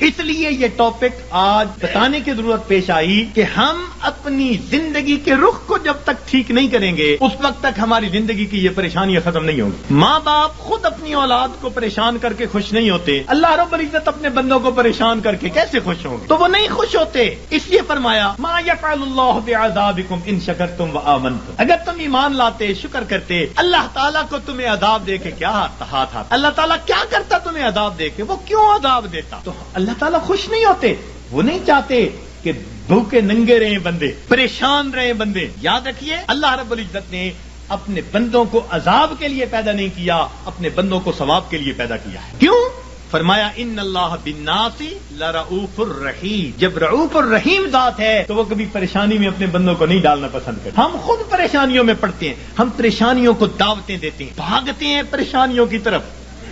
اس لیے یہ ٹاپک آج بتانے کی ضرورت پیش آئی کہ ہم اپنی زندگی کے رخ کو جب تک ٹھیک نہیں کریں گے اس وقت تک ہماری زندگی کی یہ پریشانیاں ختم نہیں ہوں گی. ماں باپ خود اپنی اولاد کو پریشان کر کے خوش نہیں ہوتے, اللہ رب العزت اپنے بندوں کو پریشان کر کے کیسے خوش ہوں گے؟ تو وہ نہیں خوش ہوتے. اس لیے فرمایا ما یفعل اللہ بعذابکم ان شکرتم وآمنتم, اگر تم ایمان لاتے شکر کرتے اللہ تعالیٰ کو تمہیں عذاب دے کے کیا ہاتھ اللہ تعالیٰ کیا کرتا تمہیں عذاب دے کے؟ وہ کیوں عذاب دیتا؟ تو اللہ تعالیٰ خوش نہیں ہوتے, وہ نہیں چاہتے کہ بھوکے ننگے رہے بندے, پریشان رہے بندے. یاد رکھیے اللہ رب العزت نے اپنے بندوں کو عذاب کے لیے پیدا نہیں کیا, اپنے بندوں کو ثواب کے لیے پیدا کیا ہے. کیوں؟ فرمایا ان اللہ بالناس لرؤوف الرحیم. جب رؤوف الرحیم ذات ہے تو وہ کبھی پریشانی میں اپنے بندوں کو نہیں ڈالنا پسند کرتے. ہم خود پریشانیوں میں پڑتے ہیں, ہم پریشانیوں کو دعوتیں دیتے ہیں, بھاگتے ہیں پریشانیوں کی طرف.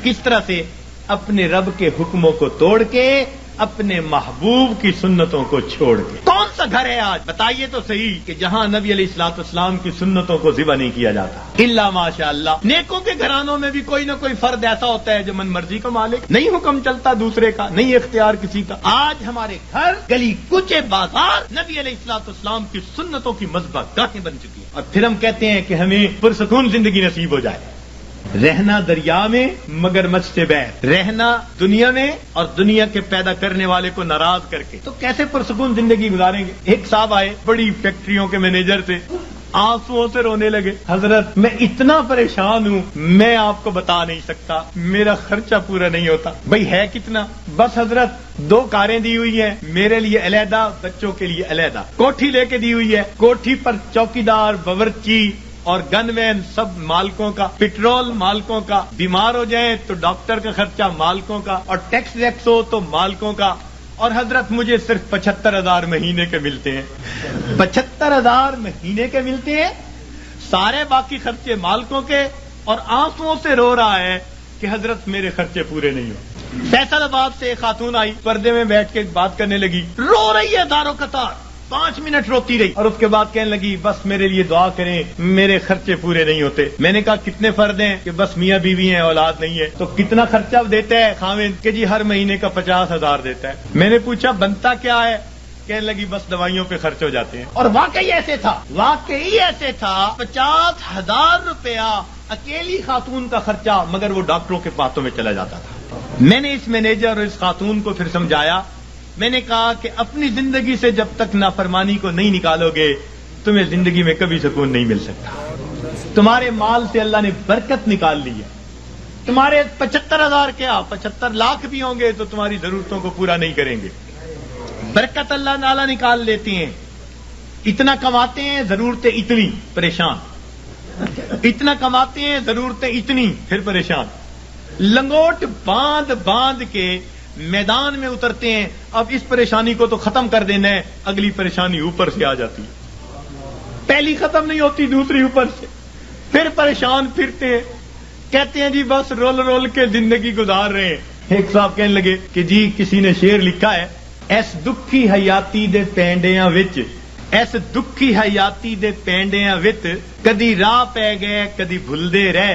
کس طرح سے؟ اپنے رب کے حکموں کو توڑ کے, اپنے محبوب کی سنتوں کو چھوڑ کے. کون سا گھر ہے آج بتائیے تو صحیح کہ جہاں نبی علیہ الصلوۃ والسلام کی سنتوں کو ذبح نہیں کیا جاتا؟ الا ماشاء اللہ. نیکوں کے گھرانوں میں بھی کوئی نہ کوئی فرد ایسا ہوتا ہے جو من مرضی کا مالک, نہیں حکم چلتا دوسرے کا, نہیں اختیار کسی کا. آج ہمارے گھر, گلی کوچے, بازار نبی علیہ الصلوۃ والسلام کی سنتوں کی مذبح گاہیں بن چکی ہیں. اور پھر ہم کہتے ہیں کہ ہمیں پرسکون زندگی نصیب ہو جائے. رہنا دریا میں مگر مجھ سے بیر, رہنا دنیا میں اور دنیا کے پیدا کرنے والے کو ناراض کر کے, تو کیسے پرسکون زندگی گزاریں گے؟ ایک صاحب آئے, بڑی فیکٹریوں کے مینیجر تھے, آنسوؤں سے رونے لگے. حضرت میں اتنا پریشان ہوں, میں آپ کو بتا نہیں سکتا, میرا خرچہ پورا نہیں ہوتا. بھئی ہے کتنا؟ بس حضرت 2 کاریں دی ہوئی ہیں, میرے لیے علیحدہ, بچوں کے لیے علیحدہ. کوٹھی لے کے دی ہوئی ہے, کوٹھی پر چوکیدار, باورچی اور گن مین سب مالکوں کا, پٹرول مالکوں کا, بیمار ہو جائیں تو ڈاکٹر کا خرچہ مالکوں کا, اور ٹیکس ویکس ہو تو مالکوں کا. اور حضرت مجھے صرف 75,000 مہینے کے ملتے ہیں. 75,000 مہینے کے ملتے ہیں, سارے باقی خرچے مالکوں کے, اور آنسوؤں سے رو رہا ہے کہ حضرت میرے خرچے پورے نہیں ہو. فیصل آباد سے ایک خاتون آئی, پردے میں بیٹھ کے بات کرنے لگی, رو رہی ہے دارو قطار, 5 منٹ روتی رہی, اور اس کے بعد کہنے لگی بس میرے لیے دعا کریں, میرے خرچے پورے نہیں ہوتے. میں نے کہا کتنے فرد ہیں؟ کہ بس میاں بیوی ہیں, اولاد نہیں ہے. تو کتنا خرچہ دیتا ہے خاوند؟ کہ جی ہر مہینے کا 50,000 دیتا ہے. میں نے پوچھا بنتا کیا ہے؟ کہنے لگی بس دوائیوں پہ خرچ ہو جاتے ہیں. اور واقعی ایسے تھا, 50,000 روپیہ اکیلی خاتون کا خرچہ, مگر وہ ڈاکٹروں کے باتوں میں چلا جاتا تھا. میں نے اس مینیجر اور اس خاتون کو پھر سمجھایا. میں نے کہا کہ اپنی زندگی سے جب تک نافرمانی کو نہیں نکالو گے تمہیں زندگی میں کبھی سکون نہیں مل سکتا. تمہارے مال سے اللہ نے برکت نکال لی ہے. تمہارے 75,000 کیا 75 لاکھ بھی ہوں گے تو تمہاری ضرورتوں کو پورا نہیں کریں گے. برکت اللہ تعالیٰ نکال لیتے ہیں. اتنا کماتے ہیں ضرورتیں اتنی, پریشان. اتنا کماتے ہیں ضرورتیں اتنی, پھر پریشان. لنگوٹ باندھ باندھ کے میدان میں اترتے ہیں. اب اس پریشانی کو تو ختم کر دینا ہے, اگلی پریشانی اوپر سے آ جاتی ہے. پہلی ختم نہیں ہوتی, دوسری اوپر سے, پھر پریشان پھرتے ہیں. کہتے ہیں جی بس رول رول کے زندگی گزار رہے ہیں. ایک صاحب کہنے لگے کہ جی کسی نے شعر لکھا ہے, ایس دکھی حیاتی دے پینڈیاں وچ, ایس دکھی حیاتی دے پینڈیاں وچ, کدی راہ پہ گئے کدی بھلدے رہ,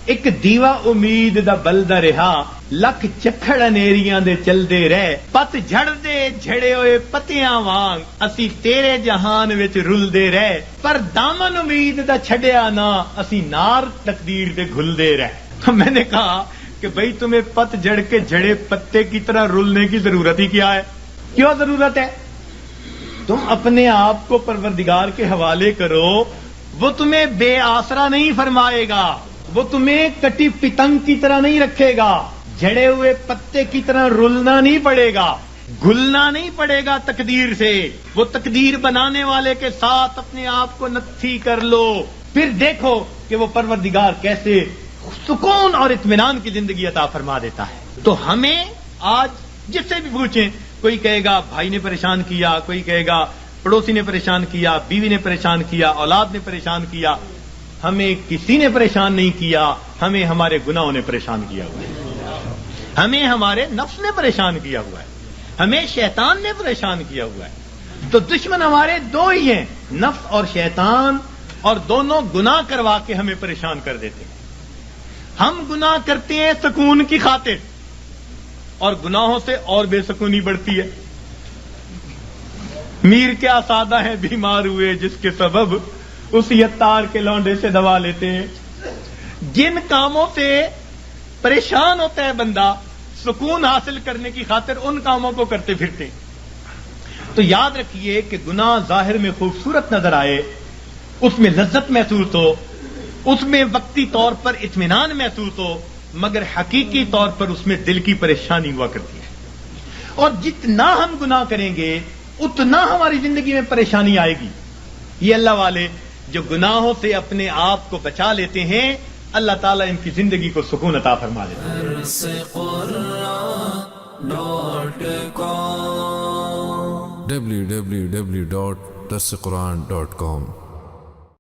ایک دیوا امید دا بلدا رہا, لکھ چکھڑ انیریاں دے چلدے رہ, پت جھڑ دے جھڑے ہوئے پتیاں وانگ, اسی تیرے جہان وچ رلدے رہ, پر دامن امید دا چھڈیا نا, اسی نار تقدیر دے گھلدے رہ. تو میں نے کہا کہ بھئی تمہیں پت جھڑ کے جھڑے پتے کی طرح رلنے کی ضرورت ہی کیا ہے؟ کیوں ضرورت ہے؟ تم اپنے آپ کو پروردگار کے حوالے کرو, وہ تمہیں بے آسرا نہیں فرمائے گا, وہ تمہیں کٹی پتنگ کی طرح نہیں رکھے گا, جھڑے ہوئے پتے کی طرح رلنا نہیں پڑے گا, گلنا نہیں پڑے گا تقدیر سے. وہ تقدیر بنانے والے کے ساتھ اپنے آپ کو نتھی کر لو, پھر دیکھو کہ وہ پروردگار کیسے سکون اور اطمینان کی زندگی عطا فرما دیتا ہے. تو ہمیں آج جس سے بھی پوچھیں, کوئی کہے گا بھائی نے پریشان کیا, کوئی کہے گا پڑوسی نے پریشان کیا, بیوی نے پریشان کیا, اولاد نے پریشان کیا. ہمیں کسی نے پریشان نہیں کیا, ہمیں ہمارے گناہوں نے پریشان کیا ہوا ہے, ہمیں ہمارے نفس نے پریشان کیا ہوا ہے, ہمیں شیطان نے پریشان کیا ہوا ہے. تو دشمن ہمارے 2 ہی ہیں, نفس اور شیطان, اور دونوں گناہ کروا کے ہمیں پریشان کر دیتے ہیں. ہم گناہ کرتے ہیں سکون کی خاطر, اور گناہوں سے اور بے سکونی بڑھتی ہے. میر کیا سادہ ہیں بیمار ہوئے جس کے سبب اسی عطار کے لونڈے سے دوا لیتے ہیں. جن کاموں سے پریشان ہوتا ہے بندہ سکون حاصل کرنے کی خاطر ان کاموں کو کرتے پھرتے ہیں. تو یاد رکھیے کہ گناہ ظاہر میں خوبصورت نظر آئے، اس میں لذت محسوس ہو، اس میں وقتی طور پر اطمینان محسوس ہو، مگر حقیقی طور پر اس میں دل کی پریشانی ہوا کرتی ہے. اور جتنا ہم گناہ کریں گے اتنا ہماری زندگی میں پریشانی آئے گی. یہ اللہ والے جو گناہوں سے اپنے آپ کو بچا لیتے ہیں اللہ تعالیٰ ان کی زندگی کو سکون عطا فرما دیتا ہے. www.darsequran.com